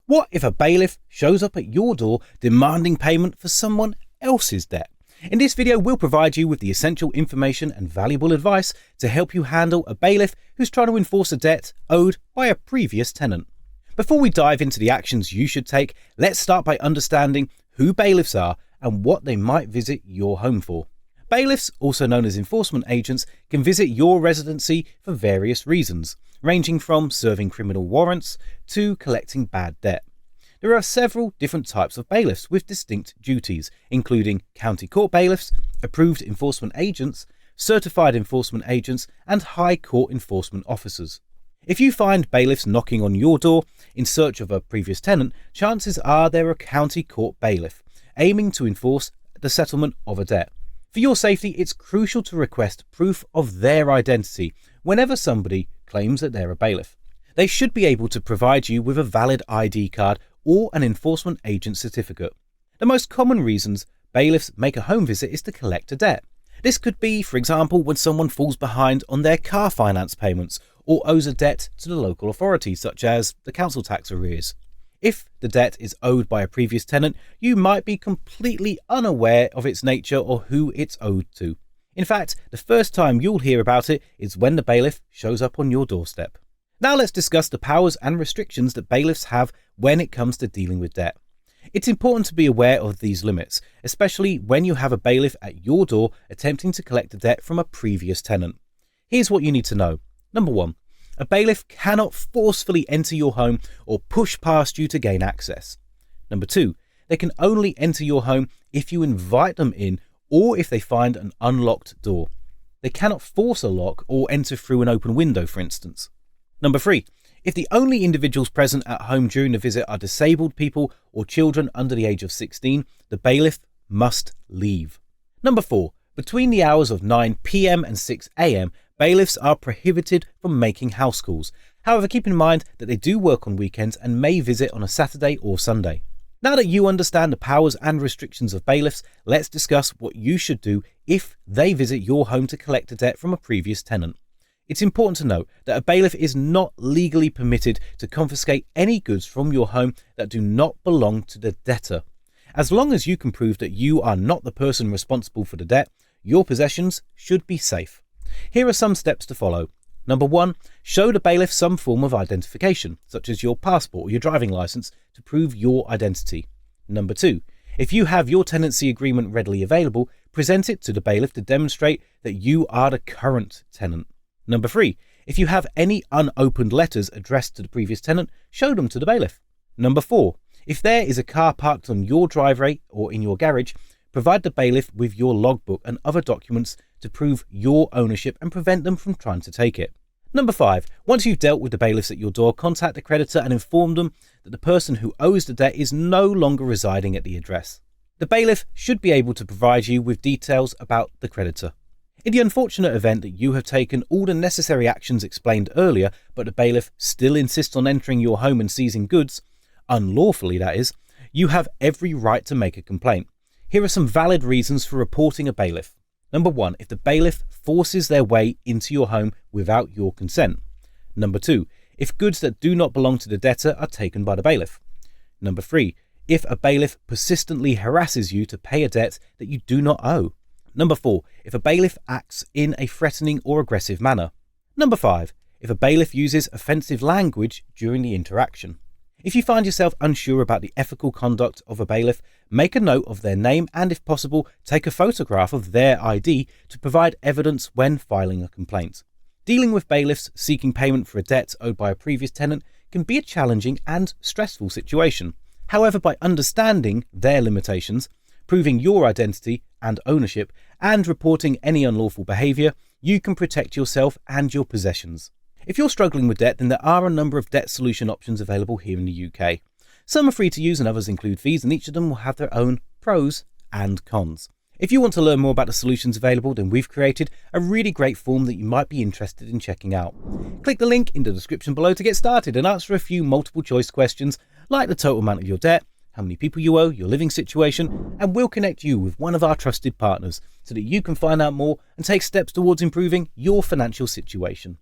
What if a bailiff shows up at your door demanding payment for someone else's debt? In this video, we'll provide you with the essential information and valuable advice to help you handle a bailiff who's trying to enforce a debt owed by a previous tenant. Before we dive into the actions you should take, let's start by understanding who bailiffs are and what they might visit your home for. Bailiffs, also known as enforcement agents, can visit your residency for various reasons, ranging from serving criminal warrants to collecting bad debt. There are several different types of bailiffs with distinct duties, including county court bailiffs, approved enforcement agents, certified enforcement agents, and high court enforcement officers. If you find bailiffs knocking on your door in search of a previous tenant, chances are they're a county court bailiff, aiming to enforce the settlement of a debt. For your safety, it's crucial to request proof of their identity whenever somebody claims that they're a bailiff. They should be able to provide you with a valid ID card or an enforcement agent certificate. The most common reasons bailiffs make a home visit is to collect a debt. This could be, for example, when someone falls behind on their car finance payments or owes a debt to the local authority, such as the council tax arrears. If the debt is owed by a previous tenant, you might be completely unaware of its nature or who it's owed to. In fact, the first time you'll hear about it is when the bailiff shows up on your doorstep. Now let's discuss the powers and restrictions that bailiffs have when it comes to dealing with debt. It's important to be aware of these limits, especially when you have a bailiff at your door attempting to collect a debt from a previous tenant. Here's what you need to know. Number 1. A bailiff cannot forcefully enter your home or push past you to gain access. Number 2. They can only enter your home if you invite them in or if they find an unlocked door. They cannot force a lock or enter through an open window, for instance. Number 3. If the only individuals present at home during the visit are disabled people or children under the age of 16, the bailiff must leave. Number 4. Between the hours of 9 p.m. and 6 a.m, bailiffs are prohibited from making house calls. However, keep in mind that they do work on weekends and may visit on a Saturday or Sunday. Now that you understand the powers and restrictions of bailiffs, let's discuss what you should do if they visit your home to collect a debt from a previous tenant. It's important to note that a bailiff is not legally permitted to confiscate any goods from your home that do not belong to the debtor. As long as you can prove that you are not the person responsible for the debt, your possessions should be safe. Here are some steps to follow. Number 1, show the bailiff some form of identification, such as your passport or your driving license, to prove your identity. Number 2, if you have your tenancy agreement readily available, present it to the bailiff to demonstrate that you are the current tenant. Number 3, if you have any unopened letters addressed to the previous tenant, show them to the bailiff. Number 4, if there is a car parked on your driveway or in your garage, provide the bailiff with your logbook and other documents to prove your ownership and prevent them from trying to take it. Number 5, once you've dealt with the bailiffs at your door, contact the creditor and inform them that the person who owes the debt is no longer residing at the address. The bailiff should be able to provide you with details about the creditor. In the unfortunate event that you have taken all the necessary actions explained earlier, but the bailiff still insists on entering your home and seizing goods, unlawfully that is, you have every right to make a complaint. Here are some valid reasons for reporting a bailiff. Number 1, if the bailiff forces their way into your home without your consent. Number 2, if goods that do not belong to the debtor are taken by the bailiff. Number 3, if a bailiff persistently harasses you to pay a debt that you do not owe. Number 4, if a bailiff acts in a threatening or aggressive manner. Number 5, if a bailiff uses offensive language during the interaction. If you find yourself unsure about the ethical conduct of a bailiff, make a note of their name and, if possible, take a photograph of their ID to provide evidence when filing a complaint. Dealing with bailiffs seeking payment for a debt owed by a previous tenant can be a challenging and stressful situation. However, by understanding their limitations, proving your identity and ownership, and reporting any unlawful behaviour, you can protect yourself and your possessions. If you're struggling with debt, then there are a number of debt solution options available here in the UK. Some are free to use and others include fees, and each of them will have their own pros and cons. If you want to learn more about the solutions available, then we've created a really great form that you might be interested in checking out. Click the link in the description below to get started and answer a few multiple choice questions like the total amount of your debt, how many people you owe, your living situation, and we'll connect you with one of our trusted partners so that you can find out more and take steps towards improving your financial situation.